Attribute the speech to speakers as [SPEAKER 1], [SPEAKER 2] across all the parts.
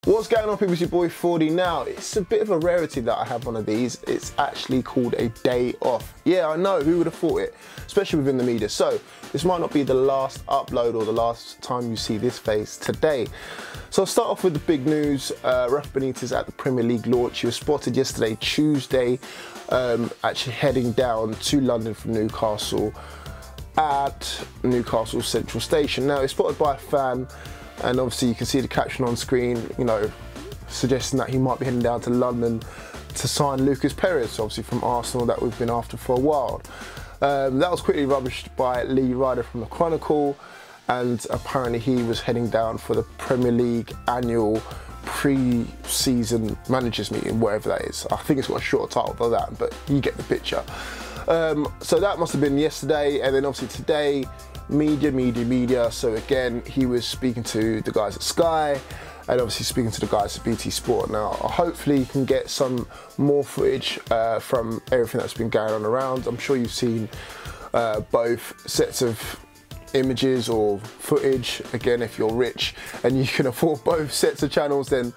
[SPEAKER 1] What's going on, people? It's your boy 40 now. It's a bit of a rarity that I have one of these. It's actually called a day off. Yeah, I know, who would have thought it? Especially within the media. So, this might not be the last upload or the last time you see this face today. So I'll start off with the big news. Rafa Benitez at the Premier League launch. He was spotted yesterday, Tuesday, actually heading down to London from Newcastle at Newcastle Central Station. Now, he's spotted by a fan, and obviously you can see the caption on screen, you know, suggesting that he might be heading down to London to sign Lucas Perez, obviously from Arsenal, that we've been after for a while. That was quickly rubbished by Lee Ryder from the Chronicle, and apparently he was heading down for the Premier League annual pre-season managers meeting, whatever that is. I think it's got a shorter title than that, but you get the picture. So that must have been yesterday, and then obviously today, media. So again, he was speaking to the guys at Sky and obviously speaking to the guys at BT Sport. Now, hopefully you can get some more footage from everything that's been going on around. I'm sure you've seen both sets of images or footage. Again, if you're rich and you can afford both sets of channels, then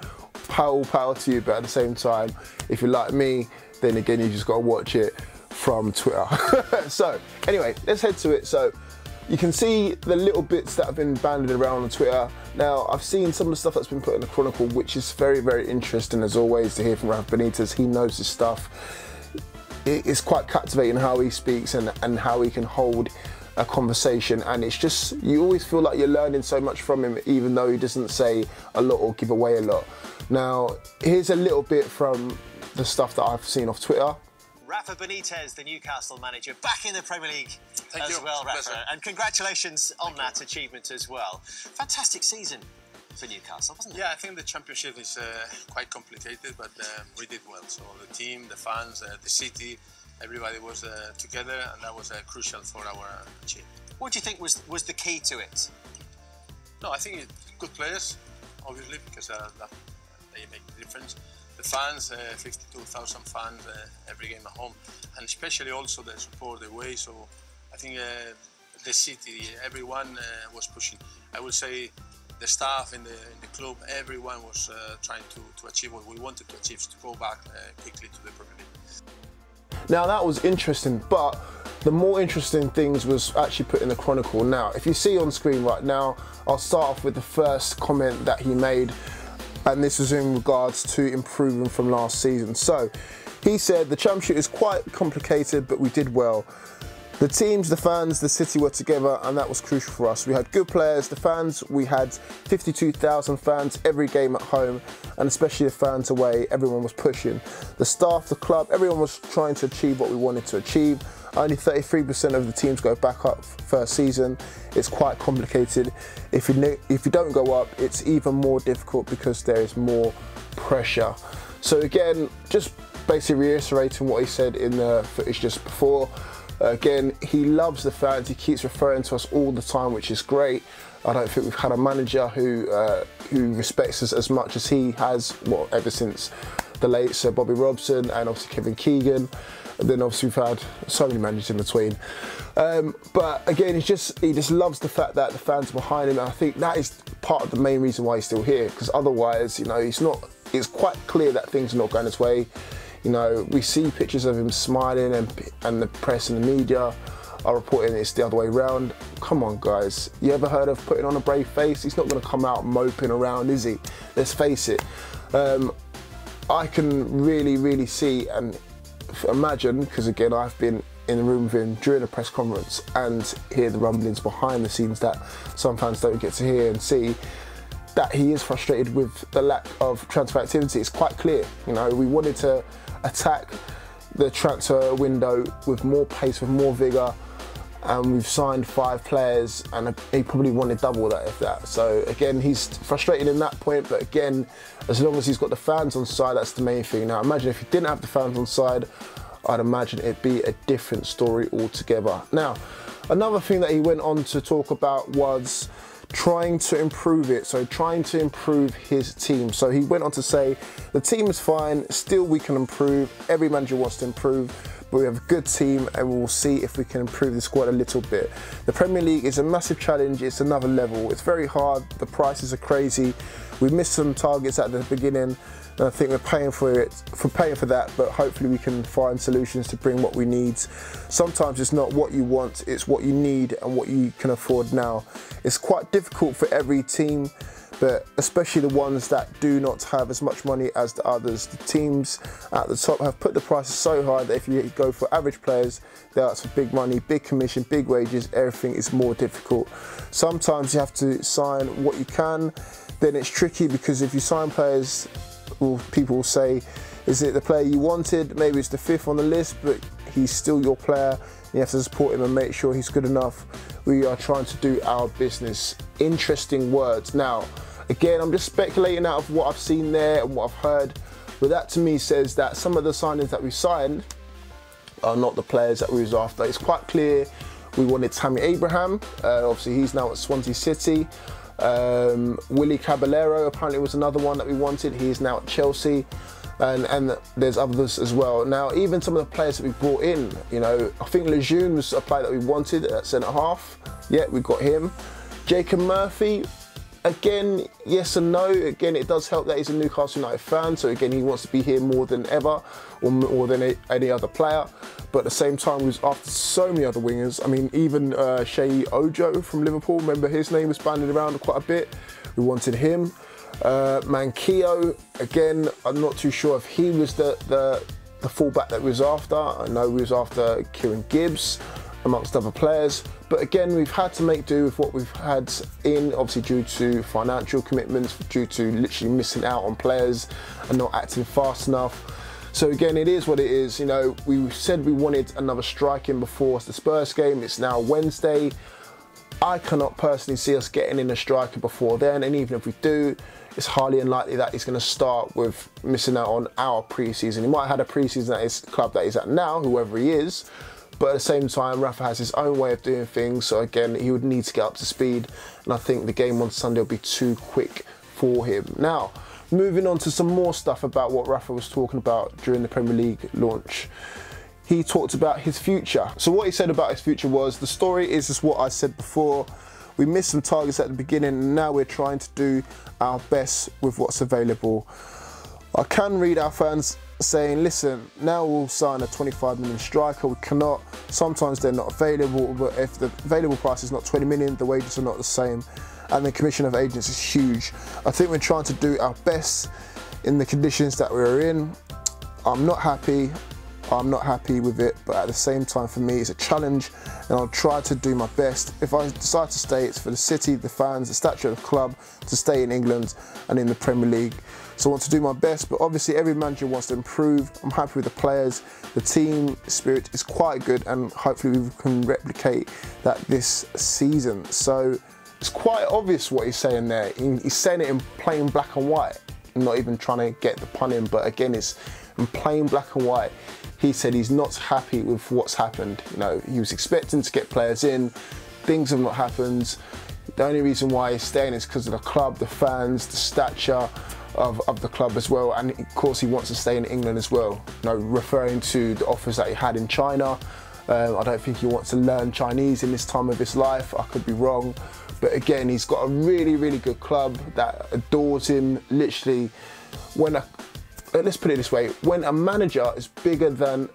[SPEAKER 1] power to you. But at the same time, if you're like me, then again, you just got to watch it from Twitter. So anyway, let's head to it. So you can see the little bits that have been banded around on Twitter. Now, I've seen some of the stuff that's been put in the Chronicle, which is very, very interesting, as always, to hear from Rafa Benitez. He knows his stuff. It's quite captivating how he speaks and how he can hold a conversation. And it's just, you always feel like you're learning so much from him, even though he doesn't say a lot or give away a lot. Now, here's a little bit from the stuff that I've seen off Twitter.
[SPEAKER 2] Rafa Benitez, the Newcastle manager, back in the Premier League as well, Rafa. And congratulations on that achievement as well. Fantastic season for Newcastle, wasn't it?
[SPEAKER 3] Yeah, I think the championship is quite complicated, but we did well. So the team, the fans, the city, everybody was together, and that was crucial for our achievement.
[SPEAKER 2] What do you think was the key to it?
[SPEAKER 3] No, I think good players, obviously, because they make the difference. The fans, 52,000 fans every game at home, and especially also the support the way. So I think the city, everyone was pushing. I would say the staff in the club, everyone was trying to achieve what we wanted to achieve, to go back quickly to the Premier League.
[SPEAKER 1] Now that was interesting, but the more interesting things was actually put in the Chronicle. Now, if you see on screen right now, I'll start off with the first comment that he made. And this is in regards to improving from last season. So he said, the championship is quite complicated, but we did well. The teams, the fans, the city were together, and that was crucial for us. We had good players, the fans, we had 52,000 fans every game at home, and especially the fans away, everyone was pushing. The staff, the club, everyone was trying to achieve what we wanted to achieve. Only 33% of the teams go back up first season. It's quite complicated. If you don't go up, it's even more difficult because there is more pressure. So again, just basically reiterating what he said in the footage just before. Again, he loves the fans. He keeps referring to us all the time, which is great. I don't think we've had a manager who respects us as much as he has, well, ever since the late Sir Bobby Robson and obviously Kevin Keegan. And then obviously we've had so many managers in between. But again, he just loves the fact that the fans are behind him. And I think that is part of the main reason why he's still here. Because otherwise, you know, it's quite clear that things are not going his way. You know, we see pictures of him smiling, and the press and the media are reporting it's the other way around. Come on, guys. You ever heard of putting on a brave face? He's not going to come out moping around, is he? Let's face it. I can really see and imagine, because again, I've been in the room with him during a press conference and hear the rumblings behind the scenes that some fans don't get to hear and see, that he is frustrated with the lack of transfer activity. It's quite clear. You know, we wanted to attack the transfer window with more pace, with more vigour, and we've signed 5 players, and he probably wanted double that, if that. So again, he's frustrated in that point, but again, as long as he's got the fans on side, that's the main thing. Now imagine if he didn't have the fans on side, I'd imagine it'd be a different story altogether. Now, another thing that he went on to talk about was trying to improve it, so trying to improve his team. So he went on to say, the team is fine, still we can improve, every manager wants to improve, but we have a good team and we'll see if we can improve the squad a little bit. The Premier League is a massive challenge, it's another level. It's very hard, the prices are crazy. We missed some targets at the beginning, and I think we're paying for that, but hopefully we can find solutions to bring what we need. Sometimes it's not what you want, it's what you need and what you can afford now. It's quite difficult for every team, but especially the ones that do not have as much money as the others. The teams at the top have put the prices so high that if you go for average players, they ask for big money, big commission, big wages, everything is more difficult. Sometimes you have to sign what you can, then it's tricky because if you sign players, well, people will say, is it the player you wanted? Maybe it's the 5th on the list, but he's still your player. You have to support him and make sure he's good enough. We are trying to do our business. Interesting words. Now, again, I'm just speculating out of what I've seen there and what I've heard, but that to me says that some of the signings that we signed are not the players that we was after. It's quite clear we wanted Tammy Abraham. Obviously, he's now at Swansea City. Willy Caballero apparently was another one that we wanted. He's now at Chelsea. And there's others as well. Now, even some of the players that we brought in, you know, I think Lejeune was a player that we wanted at centre-half. Yeah, we got him. Jacob Murphy, again, yes and no. Again, it does help that he's a Newcastle United fan, so again, he wants to be here more than ever, or more than any other player. But at the same time, he was after so many other wingers. I mean, even Shea Ojo from Liverpool, remember his name was bandied around quite a bit. We wanted him. Manquillo, again, I'm not too sure if he was the fullback that we was after. I know we was after Kieran Gibbs, amongst other players. But again, we've had to make do with what we've had in, obviously due to financial commitments, due to literally missing out on players and not acting fast enough. So again, it is what it is. You know, we said we wanted another strike in before the Spurs game. It's now Wednesday. I cannot personally see us getting in a striker before then, and even if we do, it's highly unlikely that he's going to start with missing out on our pre-season. He might have had a pre-season at his club that he's at now, whoever he is, but at the same time, Rafa has his own way of doing things, so again, he would need to get up to speed, and I think the game on Sunday will be too quick for him. Now, moving on to some more stuff about what Rafa was talking about during the Premier League launch. He talked about his future. So what he said about his future was, the story is just what I said before. We missed some targets at the beginning and now we're trying to do our best with what's available. I can read our fans saying, listen, now we'll sign a 25 million striker. We cannot. Sometimes they're not available, but if the available price is not 20 million, the wages are not the same. And the commission of agents is huge. I think we're trying to do our best in the conditions that we're in. I'm not happy with it, but at the same time, for me, it's a challenge and I'll try to do my best. If I decide to stay, it's for the city, the fans, the stature of the club, to stay in England and in the Premier League. So I want to do my best, but obviously every manager wants to improve. I'm happy with the players. The team spirit is quite good and hopefully we can replicate that this season. So it's quite obvious what he's saying there. He's saying it in plain black and white. I'm not even trying to get the pun in, but again, it's in plain black and white. He said he's not happy with what's happened. You know, he was expecting to get players in. Things have not happened. The only reason why he's staying is because of the club, the fans, the stature of the club as well. And of course, he wants to stay in England as well. You know, referring to the offers that he had in China. I don't think he wants to learn Chinese in this time of his life. I could be wrong. But again, he's got a really, really good club that adores him. Literally, let's put it this way, when a manager is bigger than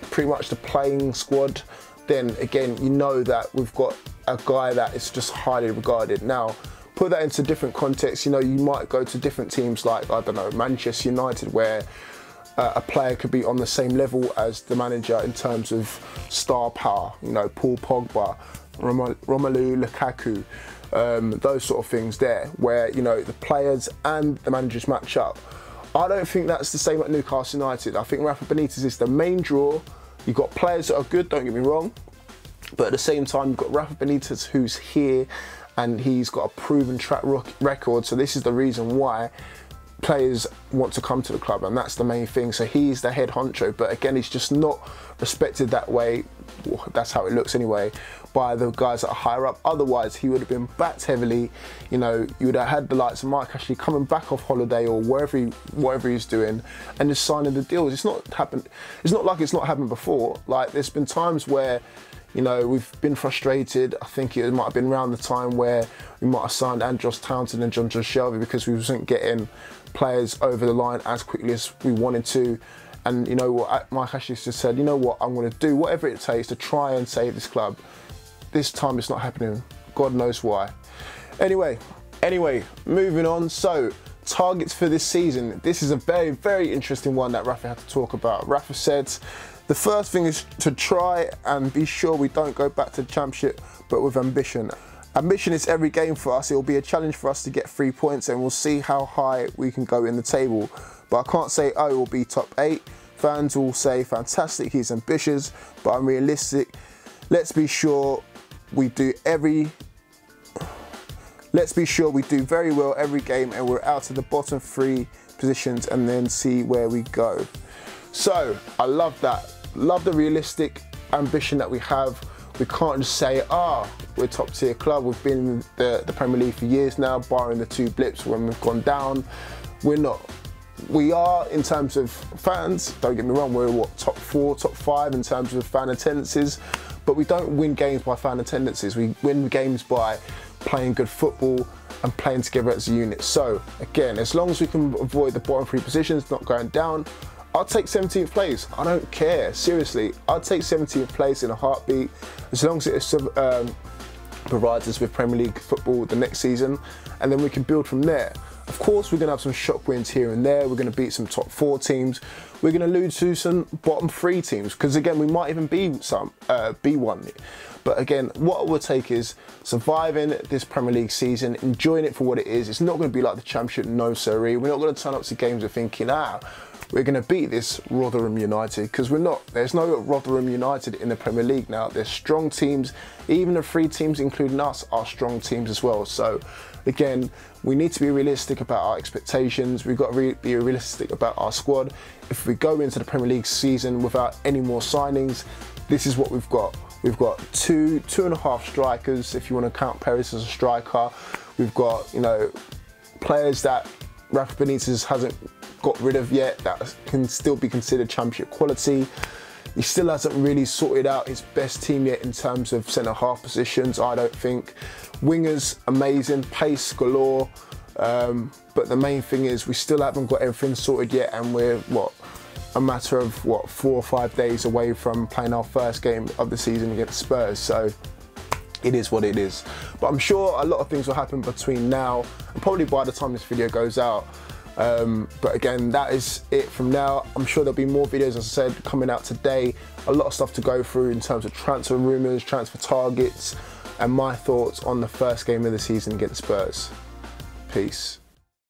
[SPEAKER 1] pretty much the playing squad, then again, you know that we've got a guy that is just highly regarded. Now, put that into different contexts, you know, you might go to different teams like, I don't know, Manchester United, where a player could be on the same level as the manager in terms of star power, you know, Paul Pogba, Romelu Lukaku, those sort of things there, where, you know, the players and the managers match up. I don't think that's the same at Newcastle United. I think Rafa Benitez is the main draw. You've got players that are good, don't get me wrong, but at the same time, you've got Rafa Benitez who's here and he's got a proven track record. So this is the reason why players want to come to the club, and that's the main thing. So he's the head honcho, but again, he's just not respected that way. That's how it looks anyway, by the guys that are higher up. Otherwise, he would have been backed heavily. You know, you would have had the likes of Mike Ashley coming back off holiday or whatever he's doing, and just signing the deals. It's not happened. It's not like it's not happened before. Like, there's been times where, you know, we've been frustrated. I think it might have been around the time where we might have signed Andros Townsend and John Shelby because we wasn't getting players over the line as quickly as we wanted to. And you know what, Mike Ashley just said, you know what, I'm going to do whatever it takes to try and save this club. This time it's not happening. God knows why. Anyway, moving on. So, targets for this season. This is a very, very interesting one that Rafa had to talk about. Rafa said, the first thing is to try and be sure we don't go back to the Championship, but with ambition. Ambition is every game for us. It will be a challenge for us to get 3 points, and we'll see how high we can go in the table. But I can't say, oh, it will be top 8. Fans will say, fantastic, he's ambitious, but I'm realistic. Let's be sure we do very well every game, and we're out to the bottom 3 positions, and then see where we go. So I love that. Love the realistic ambition that we have. We can't just say, we're a top tier club. We've been in the Premier League for years now, barring the 2 blips when we've gone down. We're not. We are, in terms of fans, don't get me wrong, we're what, top 4, top 5 in terms of fan attendances, but we don't win games by fan attendances. We win games by playing good football and playing together as a unit. So again, as long as we can avoid the bottom 3 positions, not going down, I'll take 17th place. I don't care, seriously. I'll take 17th place in a heartbeat, as long as it provides us with Premier League football the next season, and then we can build from there. Of course, we're going to have some shock wins here and there. We're going to beat some top 4 teams. We're going to lose to some bottom 3 teams, because again, we might even be one. But again, what I would take is surviving this Premier League season, enjoying it for what it is. It's not going to be like the Championship, no siree. We're not going to turn up to games and thinking, we're going to beat this Rotherham United, because we're not. There's no Rotherham United in the Premier League now. There's strong teams. Even the 3 teams, including us, are strong teams as well. So again, we need to be realistic about our expectations. We've got to be realistic about our squad. If we go into the Premier League season without any more signings, this is what we've got. We've got 2.5 strikers, if you want to count Perez as a striker. We've got, you know, players that Rafa Benitez hasn't got rid of yet that can still be considered Championship quality. He still hasn't really sorted out his best team yet in terms of centre-half positions, I don't think. Wingers, amazing, pace galore. But the main thing is we still haven't got everything sorted yet, and we're, a matter of 4 or 5 days away from playing our first game of the season against Spurs. So it is what it is. But I'm sure a lot of things will happen between now and probably by the time this video goes out. But again, that is it from now. I'm sure there'll be more videos, as I said, coming out today. A lot of stuff to go through in terms of transfer rumours, transfer targets, and my thoughts on the first game of the season against Spurs. Peace.